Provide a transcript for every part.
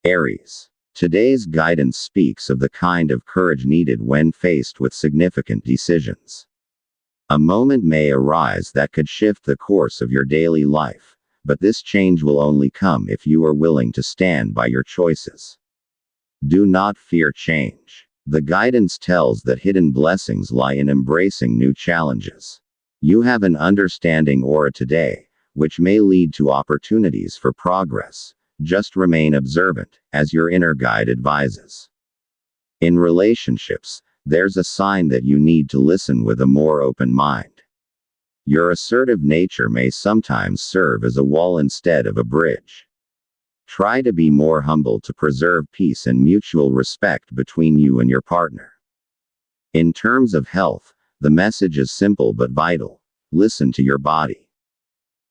Aries. Today's guidance speaks of the kind of courage needed when faced with significant decisions. A moment may arise that could shift the course of your daily life, but this change will only come if you are willing to stand by your choices. Do not fear change. The guidance tells that hidden blessings lie in embracing new challenges. You have an understanding aura today, which may lead to opportunities for progress. Just remain observant, as your inner guide advises. In relationships, there's a sign that you need to listen with a more open mind. Your assertive nature may sometimes serve as a wall instead of a bridge. Try to be more humble to preserve peace and mutual respect between you and your partner. In terms of health, the message is simple but vital. Listen to your body.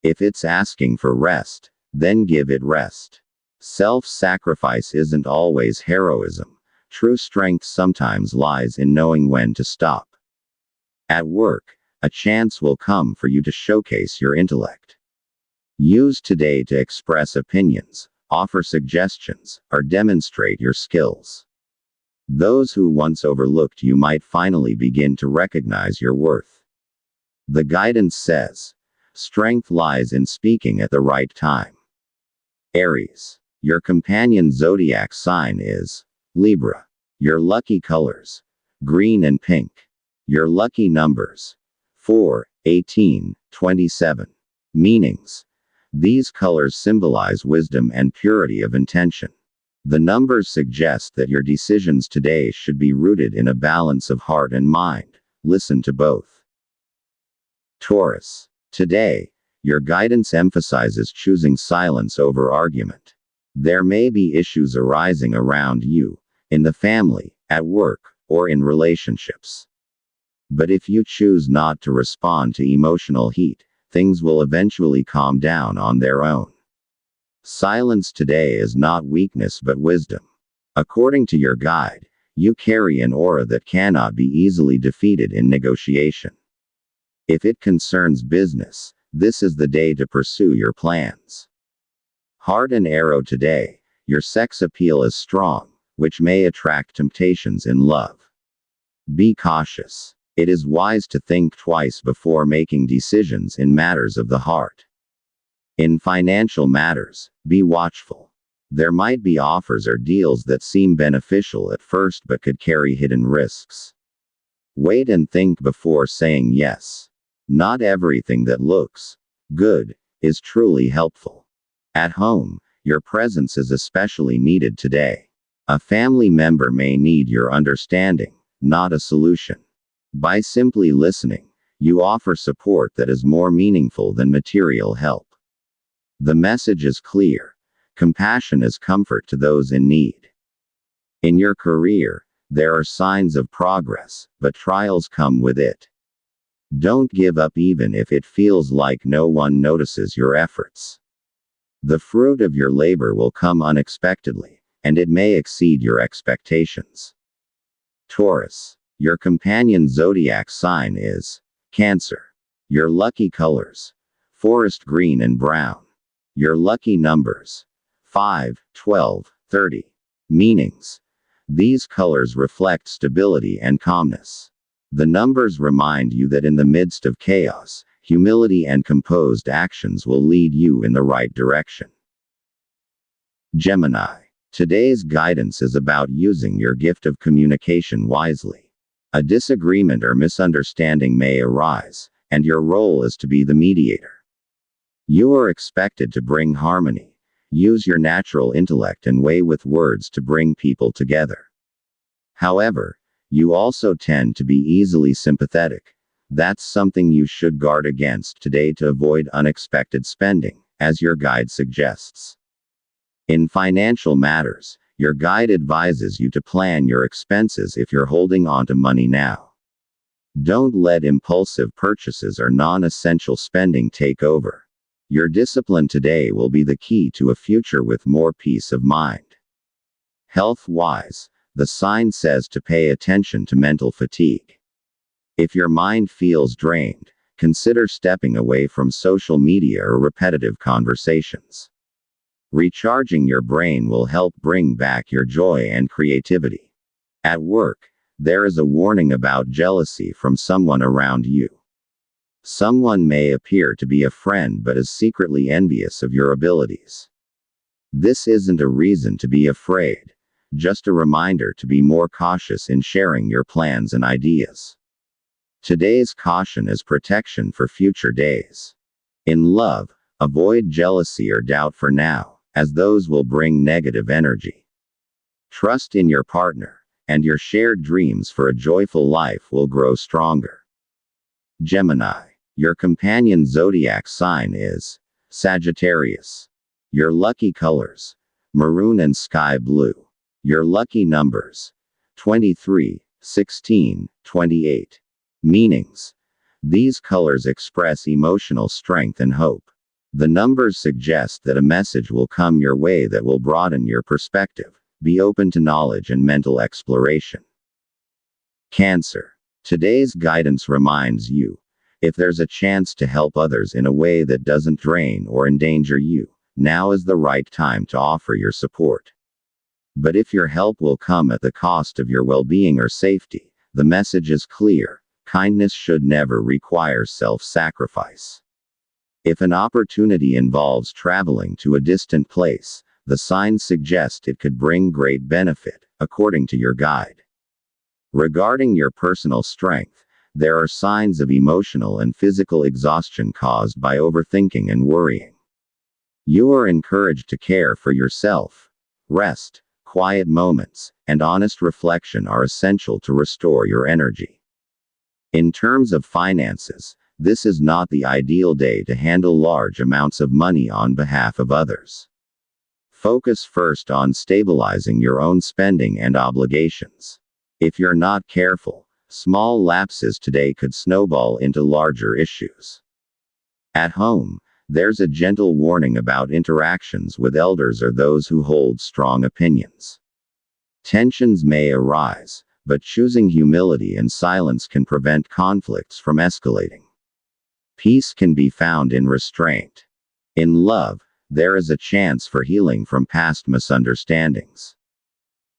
If it's asking for rest, then give it rest. Self-sacrifice isn't always heroism. True strength sometimes lies in knowing when to stop. At work, a chance will come for you to showcase your intellect. Use today to express opinions, offer suggestions, or demonstrate your skills. Those who once overlooked you might finally begin to recognize your worth. The guidance says, strength lies in speaking at the right time. Aries. Your companion zodiac sign is Libra. Your lucky colors: green and pink. Your lucky numbers: 4, 18, 27. Meanings: these colors symbolize wisdom and purity of intention. The numbers suggest that your decisions today should be rooted in a balance of heart and mind. Listen to both. Taurus. Today, your guidance emphasizes choosing silence over argument. There may be issues arising around you, in the family, at work, or in relationships. But if you choose not to respond to emotional heat, things will eventually calm down on their own. Silence today is not weakness but wisdom. According to your guide, you carry an aura that cannot be easily defeated in negotiation. If it concerns business, this is the day to pursue your plans. Heart and arrow today, your sex appeal is strong, which may attract temptations in love. Be cautious. It is wise to think twice before making decisions in matters of the heart. In financial matters, be watchful. There might be offers or deals that seem beneficial at first but could carry hidden risks. Wait and think before saying yes. Not everything that looks good is truly helpful. At home, your presence is especially needed today. A family member may need your understanding, not a solution. By simply listening, you offer support that is more meaningful than material help. The message is clear. Compassion is comfort to those in need. In your career, there are signs of progress, but trials come with it. Don't give up even if it feels like no one notices your efforts. The fruit of your labor will come unexpectedly, and it may exceed your expectations. Taurus. Your companion zodiac sign is Cancer. Your lucky colors: forest green and brown. Your lucky numbers: 5, 12, 30. Meanings: these colors reflect stability and calmness. The numbers remind you that in the midst of chaos, humility and composed actions will lead you in the right direction. Gemini. Today's guidance is about using your gift of communication wisely. A disagreement or misunderstanding may arise, and your role is to be the mediator. You are expected to bring harmony. Use your natural intellect and way with words to bring people together. However, you also tend to be easily sympathetic. That's something you should guard against today to avoid unexpected spending, as your guide suggests. In financial matters, your guide advises you to plan your expenses if you're holding on to money now. Don't let impulsive purchases or non-essential spending take over. Your discipline today will be the key to a future with more peace of mind. Health-wise, the sign says to pay attention to mental fatigue. If your mind feels drained, consider stepping away from social media or repetitive conversations. Recharging your brain will help bring back your joy and creativity. At work, there is a warning about jealousy from someone around you. Someone may appear to be a friend but is secretly envious of your abilities. This isn't a reason to be afraid, just a reminder to be more cautious in sharing your plans and ideas. Today's caution is protection for future days. In love, avoid jealousy or doubt for now, as those will bring negative energy. Trust in your partner, and your shared dreams for a joyful life will grow stronger. Gemini. Your companion zodiac sign is Sagittarius. Your lucky colors: maroon and sky blue. Your lucky numbers: 23, 16, 28. Meanings: these colors express emotional strength and hope. The numbers suggest that a message will come your way that will broaden your perspective. Be open to knowledge and mental exploration. Cancer. Today's guidance reminds you, if there's a chance to help others in a way that doesn't drain or endanger you, now is the right time to offer your support. But if your help will come at the cost of your well-being or safety, the message is clear: kindness should never require self-sacrifice. If an opportunity involves traveling to a distant place, the signs suggest it could bring great benefit, according to your guide. Regarding your personal strength, there are signs of emotional and physical exhaustion caused by overthinking and worrying. You are encouraged to care for yourself. Rest, quiet moments, and honest reflection are essential to restore your energy. In terms of finances, this is not the ideal day to handle large amounts of money on behalf of others. Focus first on stabilizing your own spending and obligations. If you're not careful, small lapses today could snowball into larger issues. At home, there's a gentle warning about interactions with elders or those who hold strong opinions. Tensions may arise, but choosing humility and silence can prevent conflicts from escalating. Peace can be found in restraint. In love, there is a chance for healing from past misunderstandings.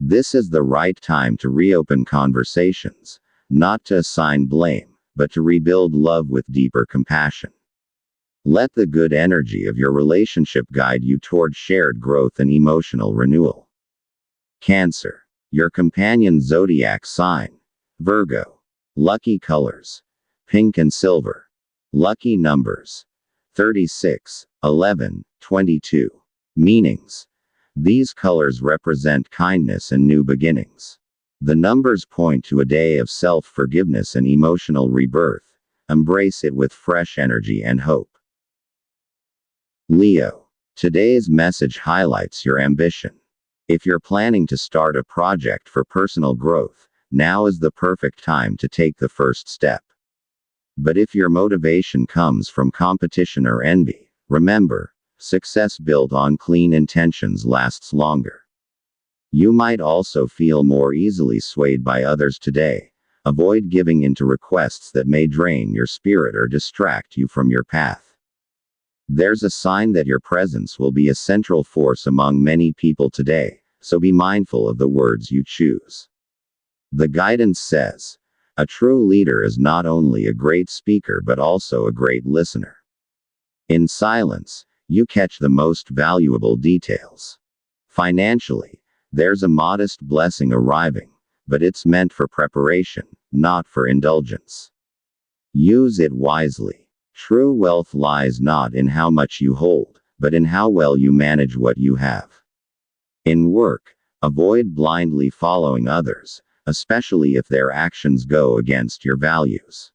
This is the right time to reopen conversations, not to assign blame, but to rebuild love with deeper compassion. Let the good energy of your relationship guide you toward shared growth and emotional renewal. Cancer. Your companion zodiac sign: Virgo. Lucky colors: pink and silver. Lucky numbers: 36, 11, 22. Meanings: these colors represent kindness and new beginnings. The numbers point to a day of self-forgiveness and emotional rebirth. Embrace it with fresh energy and hope. Leo. Today's message highlights your ambition. If you're planning to start a project for personal growth, now is the perfect time to take the first step. But if your motivation comes from competition or envy, remember, success built on clean intentions lasts longer. You might also feel more easily swayed by others today. Avoid giving in to requests that may drain your spirit or distract you from your path. There's a sign that your presence will be a central force among many people today, so be mindful of the words you choose. The guidance says, a true leader is not only a great speaker but also a great listener. In silence, you catch the most valuable details. Financially, there's a modest blessing arriving, but it's meant for preparation, not for indulgence. Use it wisely. True wealth lies not in how much you hold, but in how well you manage what you have. In work, avoid blindly following others, especially if their actions go against your values.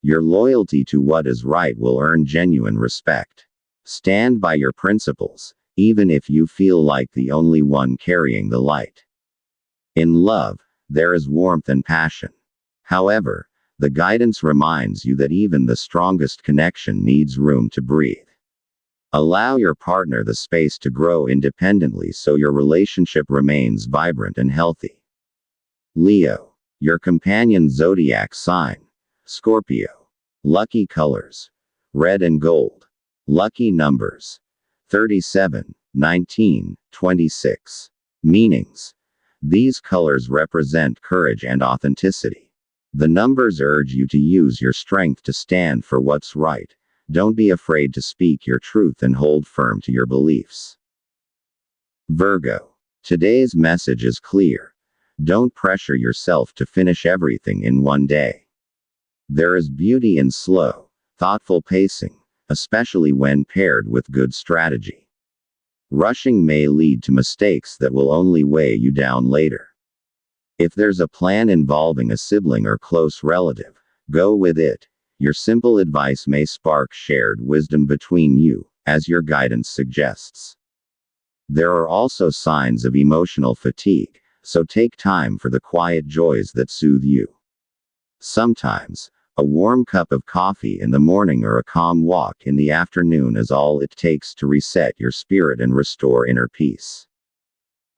Your loyalty to what is right will earn genuine respect. Stand by your principles, even if you feel like the only one carrying the light. In love, there is warmth and passion. However, the guidance reminds you that even the strongest connection needs room to breathe. Allow your partner the space to grow independently so your relationship remains vibrant and healthy. Leo. Your companion zodiac sign: Scorpio. Lucky colors: red and gold. Lucky numbers: 37, 1926. Meanings. These colors represent courage and authenticity. The numbers urge you to use your strength to stand for what's right. Don't be afraid to speak your truth and hold firm to your beliefs. Virgo. Today's message is clear. Don't pressure yourself to finish everything in one day. There is beauty in slow, thoughtful pacing, especially when paired with good strategy. Rushing may lead to mistakes that will only weigh you down later. If there's a plan involving a sibling or close relative, go with it. Your simple advice may spark shared wisdom between you, as your guidance suggests. There are also signs of emotional fatigue, so take time for the quiet joys that soothe you. Sometimes, a warm cup of coffee in the morning or a calm walk in the afternoon is all it takes to reset your spirit and restore inner peace.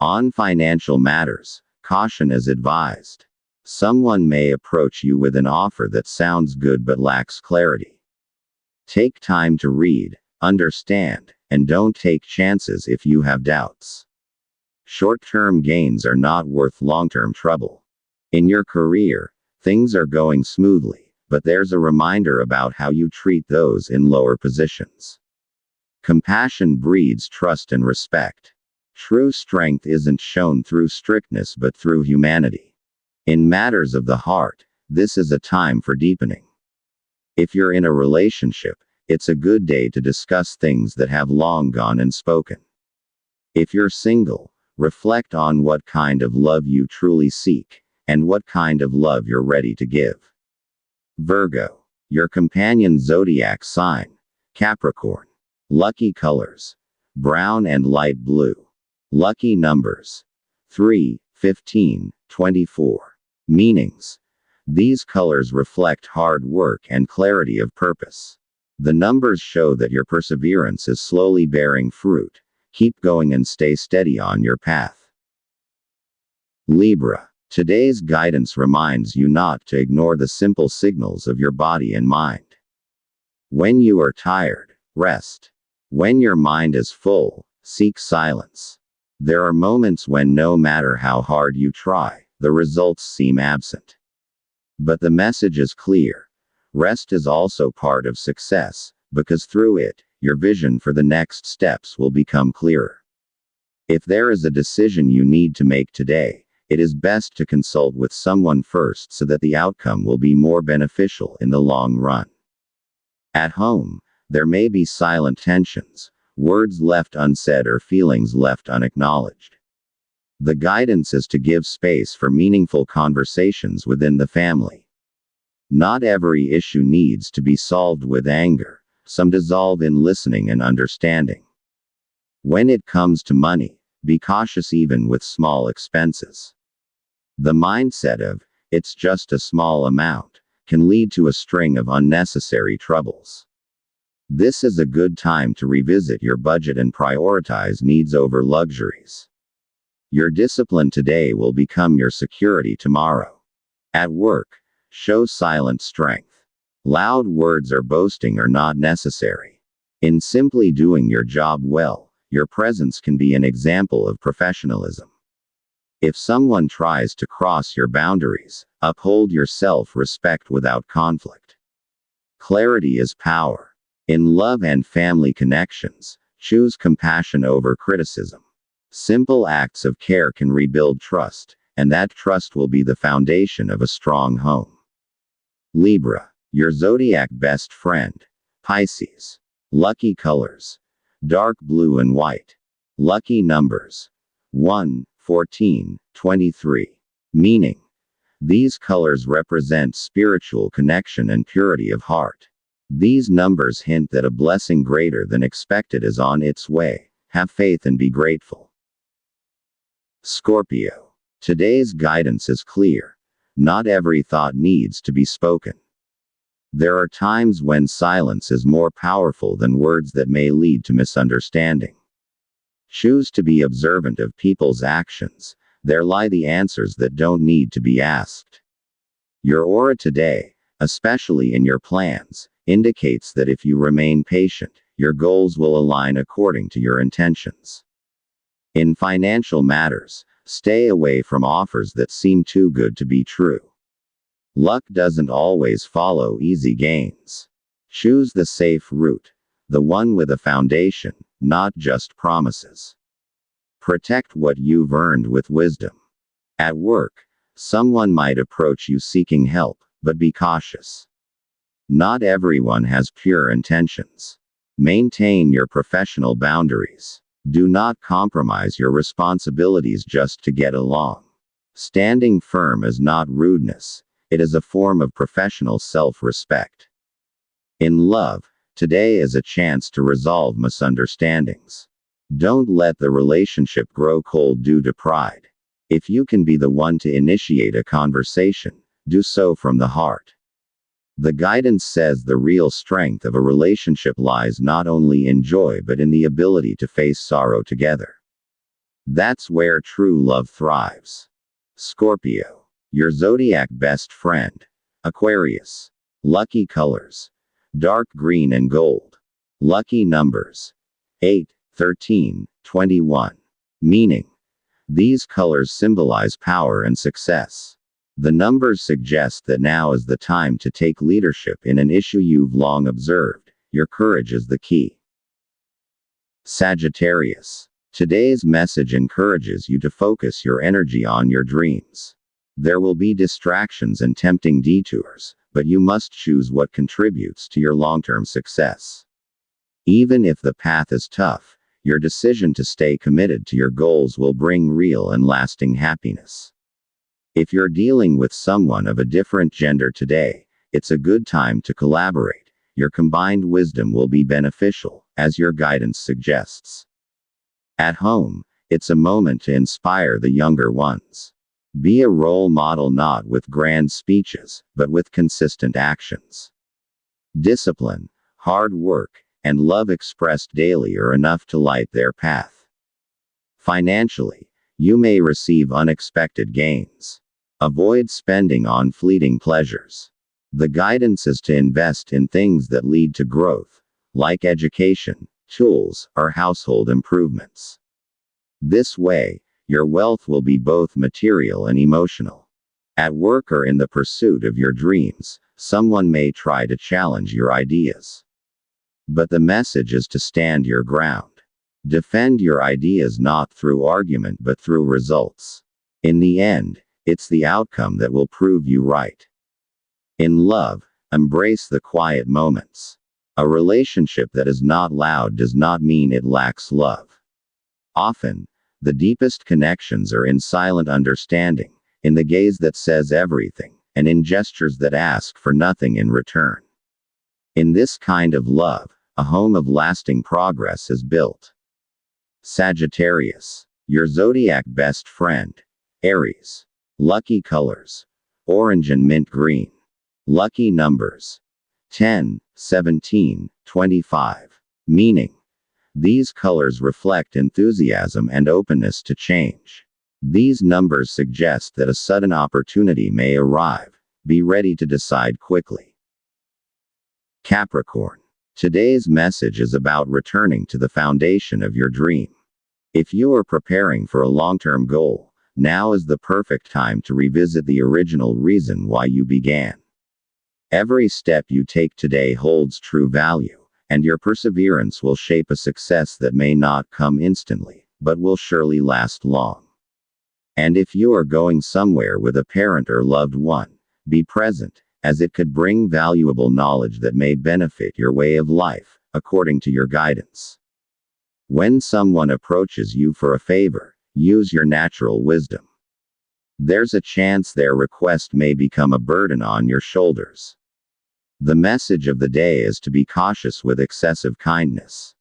On financial matters, caution is advised. Someone may approach you with an offer that sounds good but lacks clarity. Take time to read, understand, and don't take chances if you have doubts. Short-term gains are not worth long-term trouble. In your career, things are going smoothly, but there's a reminder about how you treat those in lower positions. Compassion breeds trust and respect. True strength isn't shown through strictness but through humanity. In matters of the heart, this is a time for deepening. If you're in a relationship, it's a good day to discuss things that have long gone unspoken. If you're single, reflect on what kind of love you truly seek, and what kind of love you're ready to give. Virgo. Your companion zodiac sign, Capricorn. Lucky colors: brown and light blue. Lucky numbers: 3, 15, 24. Meanings. These colors reflect hard work and clarity of purpose. The numbers show that your perseverance is slowly bearing fruit. Keep going and stay steady on your path. Libra. Today's guidance reminds you not to ignore the simple signals of your body and mind. When you are tired, rest. When your mind is full, seek silence. There are moments when no matter how hard you try, the results seem absent. But the message is clear. Rest is also part of success, because through it, your vision for the next steps will become clearer. If there is a decision you need to make today, it is best to consult with someone first so that the outcome will be more beneficial in the long run. At home, there may be silent tensions, words left unsaid or feelings left unacknowledged. The guidance is to give space for meaningful conversations within the family. Not every issue needs to be solved with anger, some dissolve in listening and understanding. When it comes to money, be cautious even with small expenses. The mindset of, "it's just a small amount," can lead to a string of unnecessary troubles. This is a good time to revisit your budget and prioritize needs over luxuries. Your discipline today will become your security tomorrow. At work, show silent strength. Loud words or boasting are not necessary. In simply doing your job well, your presence can be an example of professionalism. If someone tries to cross your boundaries, uphold your self-respect without conflict. Clarity is power. In love and family connections, choose compassion over criticism. Simple acts of care can rebuild trust, and that trust will be the foundation of a strong home. Libra. Your zodiac best friend, Pisces. Lucky colors: dark blue and white. Lucky numbers: 1, 14, 23. Meaning. These colors represent spiritual connection and purity of heart. These numbers hint that a blessing greater than expected is on its way. Have faith and be grateful. Scorpio. Today's guidance is clear. Not every thought needs to be spoken. There are times when silence is more powerful than words that may lead to misunderstanding. Choose to be observant of people's actions. There lie the answers that don't need to be asked. Your aura today, especially in your plans, indicates that if you remain patient, your goals will align according to your intentions. In financial matters, stay away from offers that seem too good to be true. Luck doesn't always follow easy gains. Choose the safe route, the one with a foundation, not just promises. Protect what you've earned with wisdom. At work, someone might approach you seeking help, but be cautious. Not everyone has pure intentions. Maintain your professional boundaries. Do not compromise your responsibilities just to get along. Standing firm is not rudeness, it is a form of professional self-respect. In love, today is a chance to resolve misunderstandings. Don't let the relationship grow cold due to pride. If you can be the one to initiate a conversation, do so from the heart. The guidance says the real strength of a relationship lies not only in joy but in the ability to face sorrow together. That's where true love thrives. Scorpio, your zodiac best friend. Aquarius. Lucky colors: dark green and gold. Lucky numbers: 8, 13, 21. Meaning: these colors symbolize power and success. The numbers suggest that now is the time to take leadership in an issue you've long observed. Your courage is the key. Sagittarius. Today's message encourages you to focus your energy on your dreams. There will be distractions and tempting detours, but you must choose what contributes to your long-term success. Even if the path is tough, your decision to stay committed to your goals will bring real and lasting happiness. If you're dealing with someone of a different gender today, it's a good time to collaborate. Your combined wisdom will be beneficial, as your guidance suggests. At home, it's a moment to inspire the younger ones. Be a role model not with grand speeches, but with consistent actions. Discipline, hard work, and love expressed daily are enough to light their path. Financially, you may receive unexpected gains. Avoid spending on fleeting pleasures. The guidance is to invest in things that lead to growth, like education, tools, or household improvements. This way, your wealth will be both material and emotional. At work or in the pursuit of your dreams, someone may try to challenge your ideas. But the message is to stand your ground. Defend your ideas not through argument but through results. In the end, it's the outcome that will prove you right. In love, embrace the quiet moments. A relationship that is not loud does not mean it lacks love. Often, the deepest connections are in silent understanding, in the gaze that says everything, and in gestures that ask for nothing in return. In this kind of love, a home of lasting progress is built. Sagittarius, your zodiac best friend. Aries. Lucky colors: orange and mint green. Lucky numbers: 10, 17, 25. Meaning: these colors reflect enthusiasm and openness to change. These numbers suggest that a sudden opportunity may arrive. Be ready to decide quickly. Capricorn. Today's message is about returning to the foundation of your dream. If you are preparing for a long-term goal, now is the perfect time to revisit the original reason why you began. Every step you take today holds true value, and your perseverance will shape a success that may not come instantly, but will surely last long. And if you are going somewhere with a parent or loved one, be present, as it could bring valuable knowledge that may benefit your way of life, according to your guidance. When someone approaches you for a favor, use your natural wisdom. There's a chance their request may become a burden on your shoulders. The message of the day is to be cautious with excessive kindness.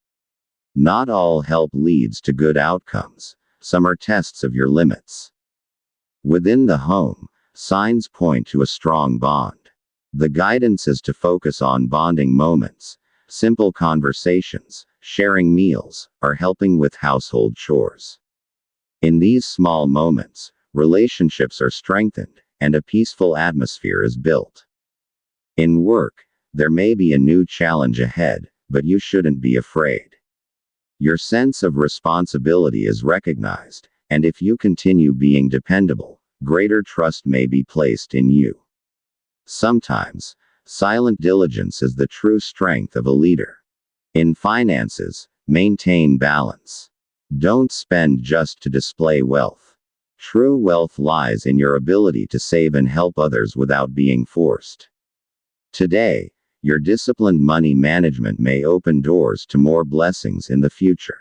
Not all help leads to good outcomes, some are tests of your limits. Within the home, signs point to a strong bond. The guidance is to focus on bonding moments, simple conversations, sharing meals, or helping with household chores. In these small moments, relationships are strengthened, and a peaceful atmosphere is built. In work, there may be a new challenge ahead, but you shouldn't be afraid. Your sense of responsibility is recognized, and if you continue being dependable, greater trust may be placed in you. Sometimes, silent diligence is the true strength of a leader. In finances, maintain balance. Don't spend just to display wealth. True wealth lies in your ability to save and help others without being forced. Today, your disciplined money management may open doors to more blessings in the future.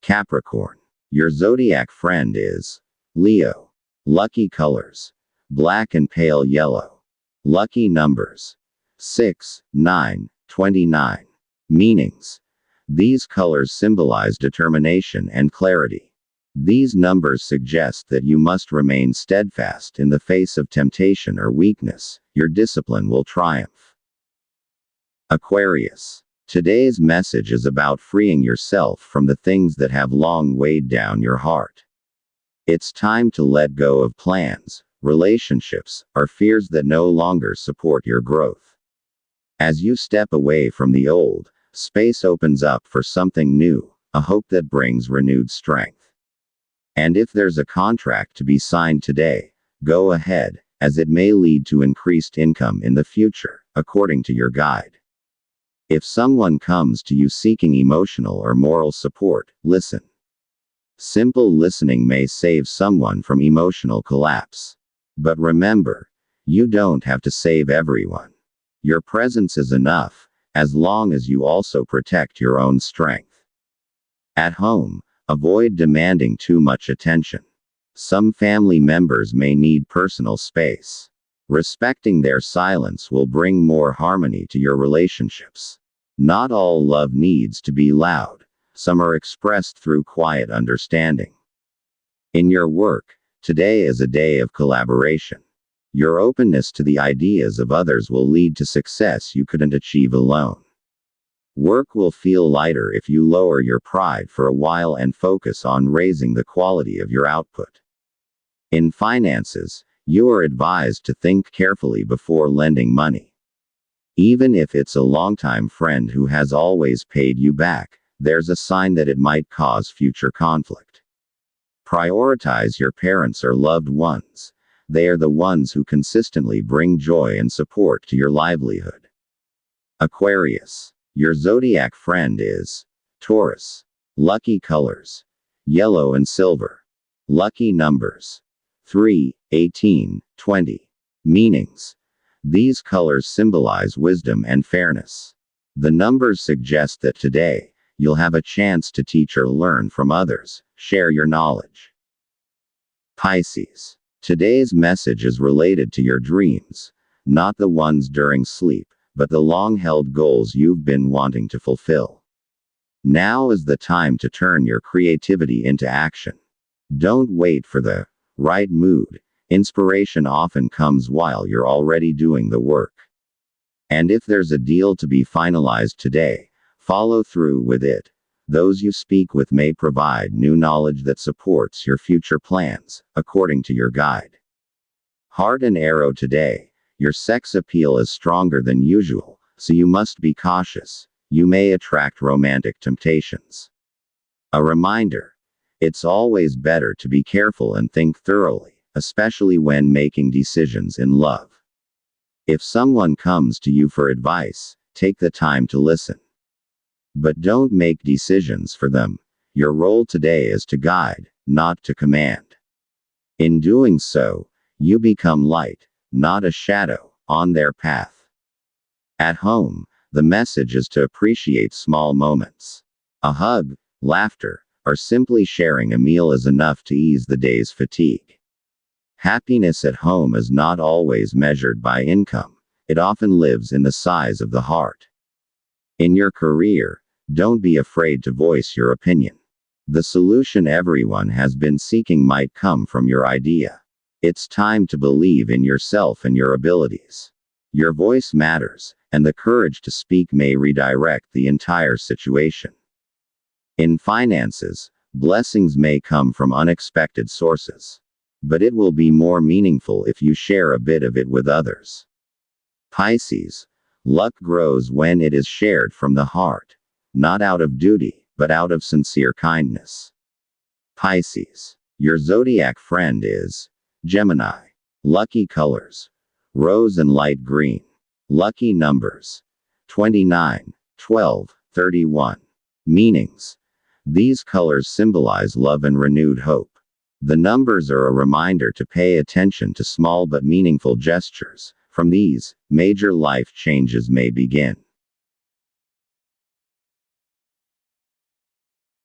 Capricorn. Your zodiac friend is Leo. Lucky colors: black and pale yellow. Lucky numbers: 6, 9, 29. Meanings: these colors symbolize determination and clarity. These numbers suggest that you must remain steadfast in the face of temptation or weakness. Your discipline will triumph. Aquarius. Today's message is about freeing yourself from the things that have long weighed down your heart. It's time to let go of plans, relationships, or fears that no longer support your growth. As you step away from the old, space opens up for something new, a hope that brings renewed strength. And if there's a contract to be signed today, go ahead, as it may lead to increased income in the future, according to your guide. If someone comes to you seeking emotional or moral support, listen. Simple listening may save someone from emotional collapse. But remember, you don't have to save everyone. Your presence is enough, as long as you also protect your own strength. At home, avoid demanding too much attention. Some family members may need personal space. Respecting their silence will bring more harmony to your relationships. Not all love needs to be loud. Some are expressed through quiet understanding. In your work, today is a day of collaboration. Your openness to the ideas of others will lead to success you couldn't achieve alone. Work will feel lighter if you lower your pride for a while and focus on raising the quality of your output. In finances, you are advised to think carefully before lending money. Even if it's a longtime friend who has always paid you back, there's a sign that it might cause future conflict. Prioritize your parents or loved ones. They are the ones who consistently bring joy and support to your livelihood. Aquarius. Your zodiac friend is Taurus. Lucky colors: yellow and silver. Lucky numbers: 3, 18, 20. Meanings: these colors symbolize wisdom and fairness. The numbers suggest that today, you'll have a chance to teach or learn from others, share your knowledge. Pisces. Today's message is related to your dreams, not the ones during sleep, but the long-held goals you've been wanting to fulfill. Now is the time to turn your creativity into action. Don't wait for the right mood. Inspiration often comes while you're already doing the work. And if there's a deal to be finalized today, follow through with it. Those you speak with may provide new knowledge that supports your future plans, according to your guide. Heart and arrow today. Your sex appeal is stronger than usual, so you must be cautious. You may attract romantic temptations. A reminder: it's always better to be careful and think thoroughly, especially when making decisions in love. If someone comes to you for advice, take the time to listen. But don't make decisions for them. Your role today is to guide, not to command. In doing so, you become light, not a shadow, on their path. At home, the message is to appreciate small moments. A hug, laughter, or simply sharing a meal is enough to ease the day's fatigue. Happiness at home is not always measured by income. It often lives in the size of the heart. In your career, don't be afraid to voice your opinion. The solution everyone has been seeking might come from your idea. It's time to believe in yourself and your abilities. Your voice matters, and the courage to speak may redirect the entire situation. In finances, blessings may come from unexpected sources. But it will be more meaningful if you share a bit of it with others. Pisces. Luck grows when it is shared from the heart, not out of duty. but out of sincere kindness. Pisces. Your zodiac friend is Gemini. Lucky colors: rose and light green. Lucky numbers: 29, 12, 31. Meanings: these colors symbolize love and renewed hope. The numbers are a reminder to pay attention to small but meaningful gestures. From these, major life changes may begin.